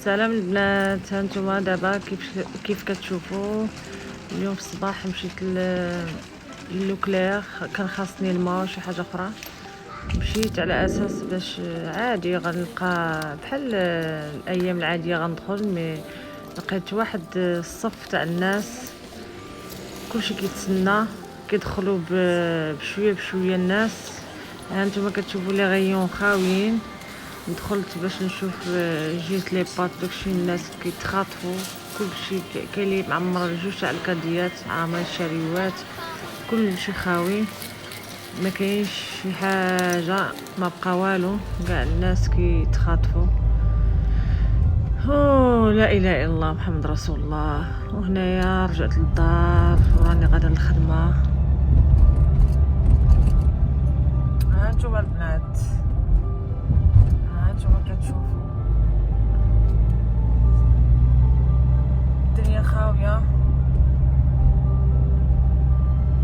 سلام البنات، هانتوما دابا كيف كتشوفوا اليوم في الصباح مشيت لوكلير، كان خاصني الماء وشي حاجه اخرى. مشيت على اساس باش عادي غنلقى بحال الايام العاديه غندخل، مي لقيت واحد الصف تاع الناس كلشي كيتسنى كيدخلوا بشويه بشويه. الناس هانتوما كتشوفوا لي غيون خاويين. دخلت باش نشوف جيت لي بات داكشي، الناس كيتخاطفوا كلشي، كاين اللي معمر جوج تاع الكاديات، عامر الشريوات، كلشي خاوي، ما كاينش شي حاجه، ما بقى والو، كاع الناس كيتخاطفوا. لا اله الا الله محمد رسول الله. وهنايا رجعت للدار وراني غادا للخدمه. هانتوما البنات، هانتوما كتشوفوا الدنيا خاويه،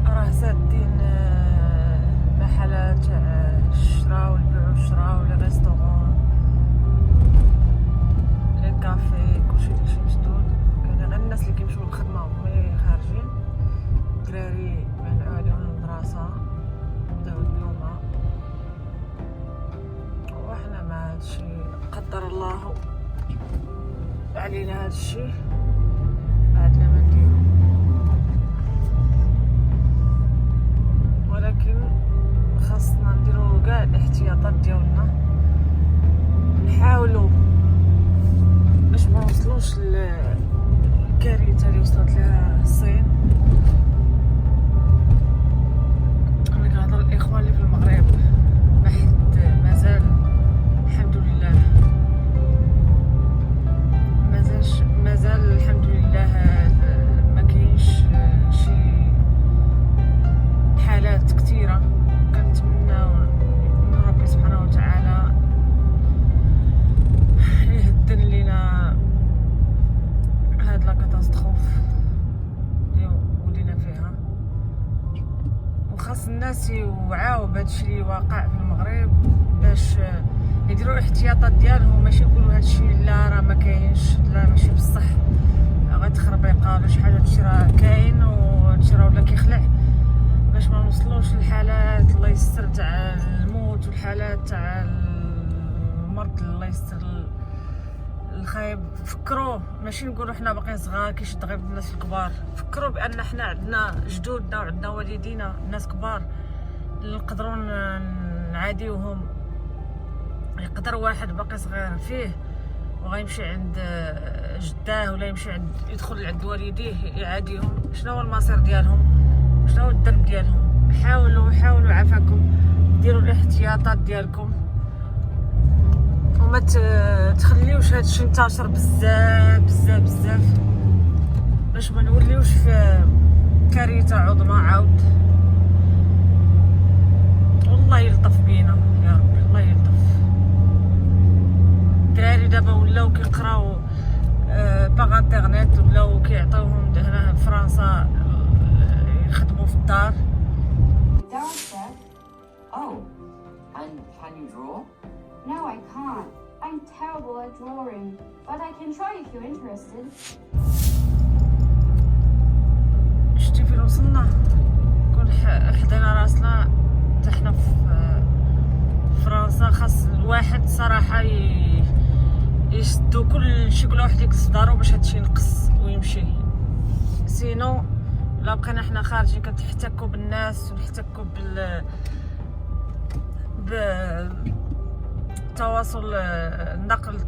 راه سادين محلات تاع الشراء والبيع والشراء ولي ريستورون لي كافي، كلشي مسدود. كاين غير الناس اللي كيمشيو للخدمه هما خارجين. الدراري منعوا عليهم المدرسه، بداو اليوم، وحنا مع هادشي قدر الله علينا، هادشي عندنا ما نديرو، ولكن خاصنا نديرو كاع الاحتياطات ديالنا، نحاولوا باش ما نوصلوش للكارثه اللي وصلت لها الصين. انا كنهضر الاخوان اللي في المغرب، ما حد مازال الحمد لله، مازال الحمد لله ما كاينش شي حالات كثيره. كنتمنى من ربي سبحانه وتعالى يهدن لينا هاد لا كاتاستروف اللي ولينا فيها، وخاص الناس يوعاو بهادشي اللي واقع في المغرب باش يديروا الاحتياطات ديالهم، ماشي يقولوا هادشي لا راه ما كاينش، لا ماشي بصح، غتخربيقه ولا شي حاجه، هادشي راه كاين وهادشي راه ولا كيخلع، باش ما نوصلوش للحالات الله يستر تاع الموت والحالات تاع المرض الله يستر الخايب. فكروا، ماشي نقولوا حنا باقيين صغار كيشد غير الناس الكبار، فكروا بان حنا عندنا جدودنا وعندنا والدينا ناس كبار اللي نقدروا نعاديوهم. يقدر واحد باقي صغير فيه وغيمشي عند جداه ولا يمشي يدخل عند والديه يعاديهم، شنو هو المصير ديالهم، شنو هو الدرب ديالهم؟ حاولوا عافاكم ديروا الاحتياطات ديالكم، وما تخليوش هادشي ينتشر بزاف بزاف بزاف، باش ما نوليوش في كارثه عظمى عاود. والله يلطف بينا يا ربي، الله يلطف. الدراري دابا ولاو كيقراو باغ انترنيت، ولاو كيعطيوهم هنا في فرنسا يخدموا في الدار. Oh, and can you draw? No, I can't. I'm terrible at drawing, but I can try if you're interested. شتي فين وصلنا؟ كون حدينا راسنا حنا في فرنسا. خاص الواحد صراحه يشدو كل واحد يكز دارو باش هادشي ينقص ويمشي، سينو لا بقينا حنا خارجين كنحتكوا بالناس ونحتكوا بالتواصل النقل،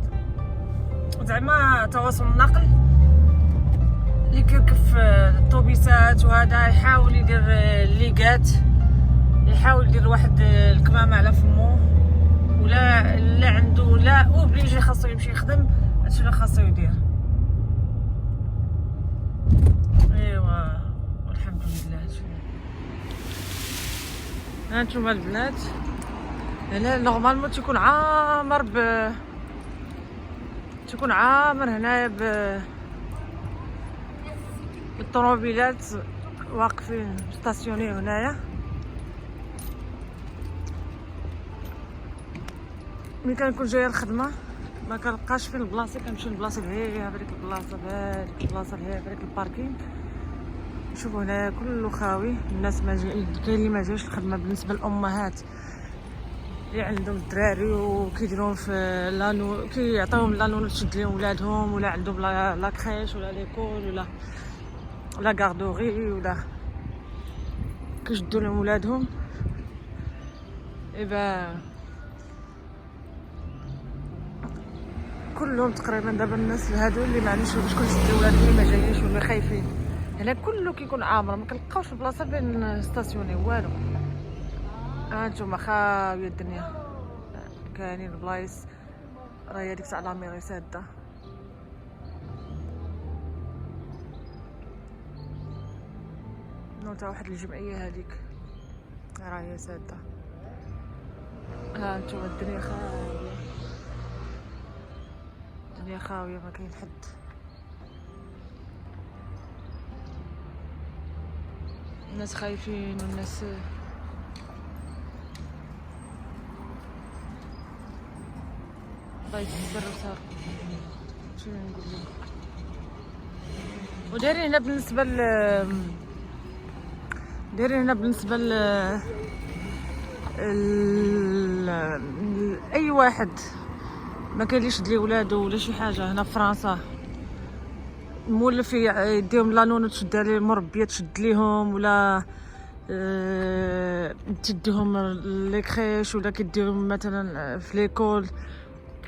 زعما تواصل النقل اللي كيركب الطوبيسات وهذا يحاول يدير الليقات، يحاول يدير واحد الكمامه على فمو، ولا لا عنده لا اوبليجي خاصو يمشي يخدم، هادشي اللي خاصو يدير. ايوا والحمد لله. هانتوما البنات، هنا نورمالمون تيكون عامر هنايا بالطوموبيلات واقفين ستاسيوني هنايا. ملي كنكون جايه الخدمه ما كنلقاش فين البلاصه، كنمشي للبلاصه لهيه هذيك البلاصه بهذيك البلاصه لهيه هذيك الباركينغ. شوفوا هنا كله خاوي، الناس ما كاين اللي ما جاش الخدمه. بالنسبه للامهات اللي عندهم الدراري وكيديرون في لانو كيعطيوهم لانو تشد لهم ولادهم، ولا عندهم لا كريش ولا ليكول ولا لا غاردوري ولا كيشدوا لهم ولادهم. ايبا كلهم تقريبا دابا الناس هادو اللي ما عندوش شكون يشد ولادهم اللي ما جايينش ولا خايفين، هنا كله كيكون عامر، ما كنلقاوش البلاصه بين ستاسيوني والو. هانتوما خاويه الدنيا، كاينين البلايص راهي هذيك تاع لاميري ساده. نو تاع واحد الجمعيه هذيك راهي ساده. هانتوما الدنيا خاويه، الدنيا خاويه ما كاين حد. الناس خايفين والناس بغيت السر وصار شنو نقول لكم. ودايرين هنا بالنسبه اي واحد ما كاين اللي يشد ليه ولادو ولا شي حاجه هنا في فرنسا، مولف يديهم لانونو تشد عليه المربيه تشد ليهم، ولا تديهم لي كريش ولا كديهم مثلا في ليكول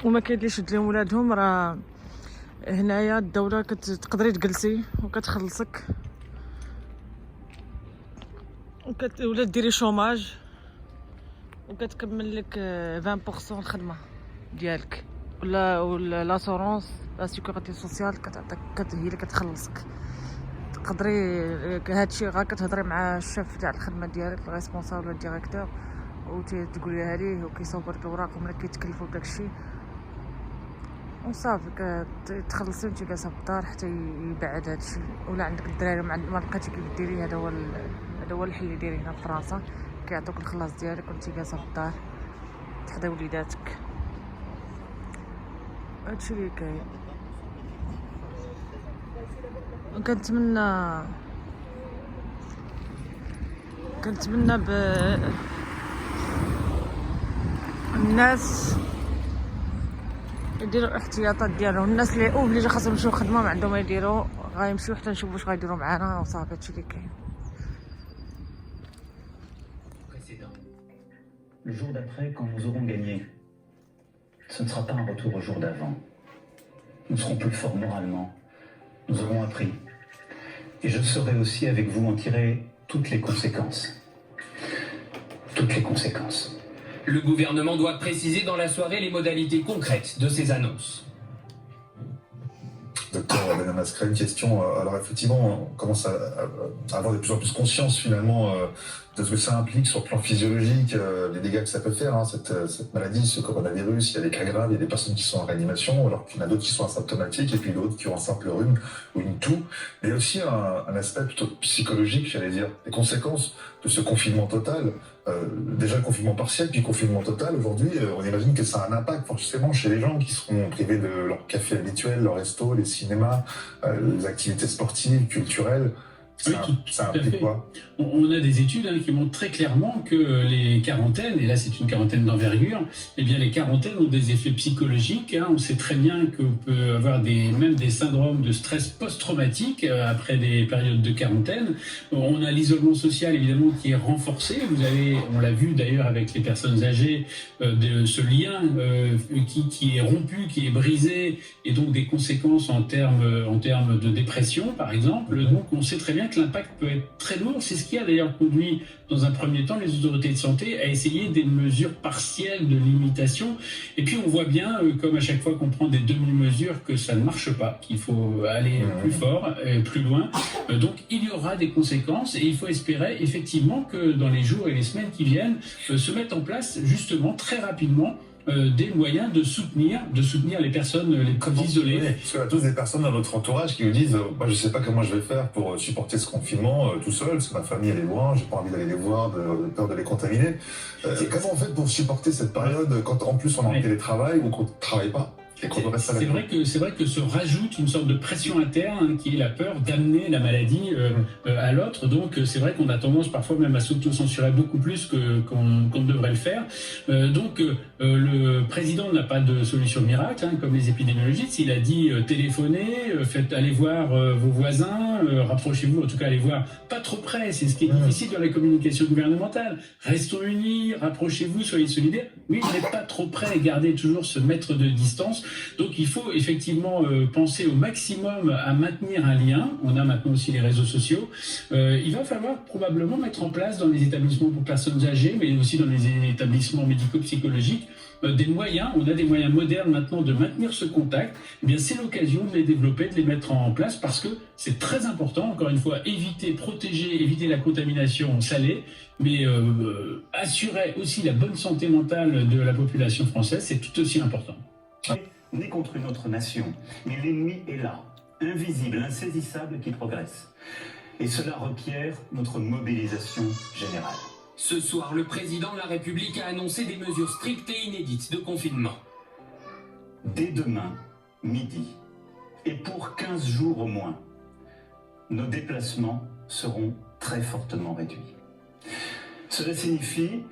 وما كاين اللي يشد لهم ولادهم. راه هنايا الدوله كتقدري تجلسي وكتخلصك ولا ديري شوماج وكتكمل لك 20% الخدمه ديالك، ولا لاسورونس لا سيكوريتي سوسيال كتعطيك هي اللي كتخلصك. تقدري هادشي غا كتهضري مع الشاف تاع الخدمه ديالك الريسبونسابل ولا الديريكتور وتقوليها ليه وكيصوب لك الاوراق وملي كيتكلفوا بداكشي وصافي كتخلصي وانتي جالسه في الدار حتى يبعد هادشي. ولا عندك الدراري ما لقيتي كيف ديري، هذا هو الحل اللي ديري هنا في فرنسا، كيعطوك الخلاص ديالك وانتي جالسه في الدار تحضي وليداتك. هادشي اللي كاين. كنتمنى الناس يديروا الاحتياطات ديالهم. الناس اللي اوبليجي خاصهم يمشيو خدمه ما عندهم ما يديروا، غيمشيو حتى نشوفوا واش غيديروا معانا وصافي. هادشي اللي كاين. Le jour d'après, quand nous aurons gagné, ce ne sera pas un retour au jour d'avant. Nous serons plus forts moralement. Nous aurons appris. Et je saurai aussi avec vous en tirer toutes les conséquences. Toutes les conséquences. Le gouvernement doit préciser dans la soirée les modalités concrètes de ces annonces. Docteur Benamaskra, une question. Alors effectivement, on commence à avoir de plus en plus conscience finalement de ce que ça implique sur le plan physiologique, les dégâts que ça peut faire, hein, cette maladie, ce coronavirus. Il y a des cas graves, il y a des personnes qui sont en réanimation, alors qu'il y en a d'autres qui sont asymptomatiques, et puis d'autres qui ont un simple rhume ou une toux. Mais il y a aussi un aspect plutôt psychologique, j'allais dire, les conséquences de ce confinement total. Déjà le confinement partiel, puis confinement total. Aujourd'hui, on imagine que ça a un impact forcément chez les gens qui seront privés de leur café habituel, leur resto, les cinémas, les activités sportives, culturelles. Ça implique quoi? On a des études qui montrent très clairement que les quarantaines, et là c'est une quarantaine d'envergure, eh bien les quarantaines ont des effets psychologiques. On sait très bien qu'on peut avoir même des syndromes de stress post-traumatique après des périodes de quarantaine. On a l'isolement social évidemment qui est renforcé. On l'a vu d'ailleurs avec les personnes âgées, de ce lien qui est rompu, qui est brisé, et donc des conséquences en termes de dépression par exemple. Donc on sait très bien que l'impact peut être très lourd. C'est ce qui a d'ailleurs conduit dans un premier temps les autorités de santé à essayer des mesures partielles de limitation. Et puis on voit bien, comme à chaque fois qu'on prend des demi-mesures, que ça ne marche pas, qu'il faut aller plus fort, plus loin. Donc il y aura des conséquences et il faut espérer effectivement que dans les jours et les semaines qui viennent se mettent en place justement très rapidement des moyens de soutenir les personnes les plus isolées. Oui, parce qu'il y a tous des personnes dans votre entourage qui vous disent moi je sais pas comment je vais faire pour supporter ce confinement tout seul, parce que ma famille elle est loin, j'ai pas envie d'aller les voir, de peur de les contaminer. Comment on fait pour supporter cette période quand en plus on est en télétravail ou qu'on ne travaille pas? C'est vrai que se rajoute une sorte de pression interne qui est la peur d'amener la maladie à l'autre. Donc c'est vrai qu'on a tendance parfois même à s'auto-censurer beaucoup plus qu'on ne devrait le faire. Le président n'a pas de solution miracle, comme les épidémiologistes. Il a dit téléphonez, allez voir vos voisins, rapprochez-vous, en tout cas allez voir pas trop près. C'est ce qui est difficile dans la communication gouvernementale. Restons unis, rapprochez-vous, soyez solidaires. Oui, mais pas trop près et gardez toujours ce mètre de distance. Donc il faut effectivement penser au maximum à maintenir un lien. On a maintenant aussi les réseaux sociaux. Il va falloir probablement mettre en place dans les établissements pour personnes âgées, mais aussi dans les établissements médico-psychologiques, des moyens. On a des moyens modernes maintenant de maintenir ce contact. Eh bien, c'est l'occasion de les développer, de les mettre en place, parce que c'est très important. Encore une fois, éviter la contamination salée, mais assurer aussi la bonne santé mentale de la population française, c'est tout aussi important. Né contre une autre nation, mais l'ennemi est là, invisible, insaisissable, qui progresse. Et cela requiert notre mobilisation générale. Ce soir, le président de la République a annoncé des mesures strictes et inédites de confinement. Dès demain, midi, et pour 15 jours au moins, nos déplacements seront très fortement réduits. Cela signifie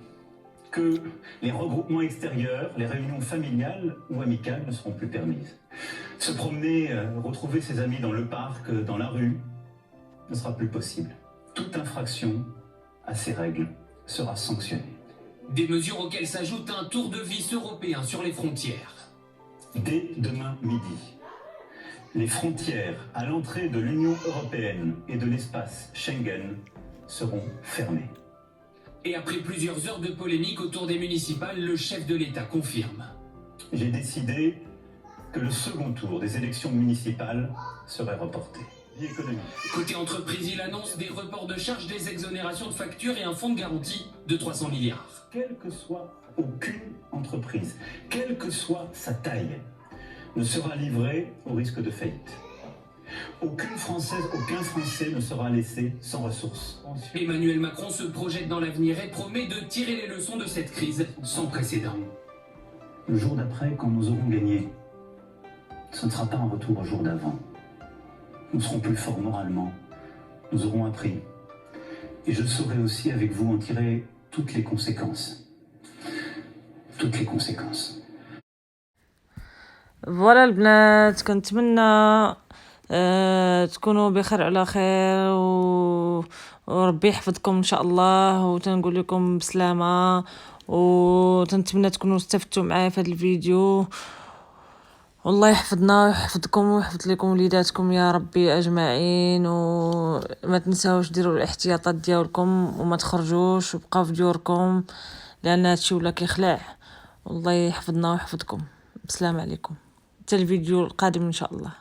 que les regroupements extérieurs, les réunions familiales ou amicales ne seront plus permises. Se promener, retrouver ses amis dans le parc, dans la rue, ne sera plus possible. Toute infraction à ces règles sera sanctionnée. Des mesures auxquelles s'ajoute un tour de vis européen sur les frontières. Dès demain midi, les frontières à l'entrée de l'Union européenne et de l'espace Schengen seront fermées. Et après plusieurs heures de polémique autour des municipales, le chef de l'État confirme. J'ai décidé que le second tour des élections municipales serait reporté. Côté entreprise, il annonce des reports de charges, des exonérations de factures et un fonds de garantie de 300 milliards. Quelle que soit aucune entreprise, quelle que soit sa taille, ne sera livré au risque de faillite. Aucune Française, aucun Français ne sera laissé sans ressources. Emmanuel Macron se projette dans l'avenir et promet de tirer les leçons de cette crise sans précédent. Le jour d'après, quand nous aurons gagné, ce ne sera pas un retour au jour d'avant. Nous serons plus forts moralement, nous aurons appris. Et je saurai aussi avec vous en tirer toutes les conséquences. Toutes les conséquences. فوالا البنات، كنتمنى تكونوا بخير على خير وربي يحفظكم ان شاء الله، وتنقول لكم بسلامه، وتنتمنى تكونوا استفدتوا معايا في هذا الفيديو. والله يحفظنا ويحفظكم ويحفظ لكم وليداتكم يا ربي اجمعين، وما تنساوش ديروا الاحتياطات ديالكم وما تخرجوش وبقاو في ديوركم، لان هادشي ولا كيخلع. والله يحفظنا ويحفظكم. بسلام عليكم، حتى الفيديو القادم ان شاء الله.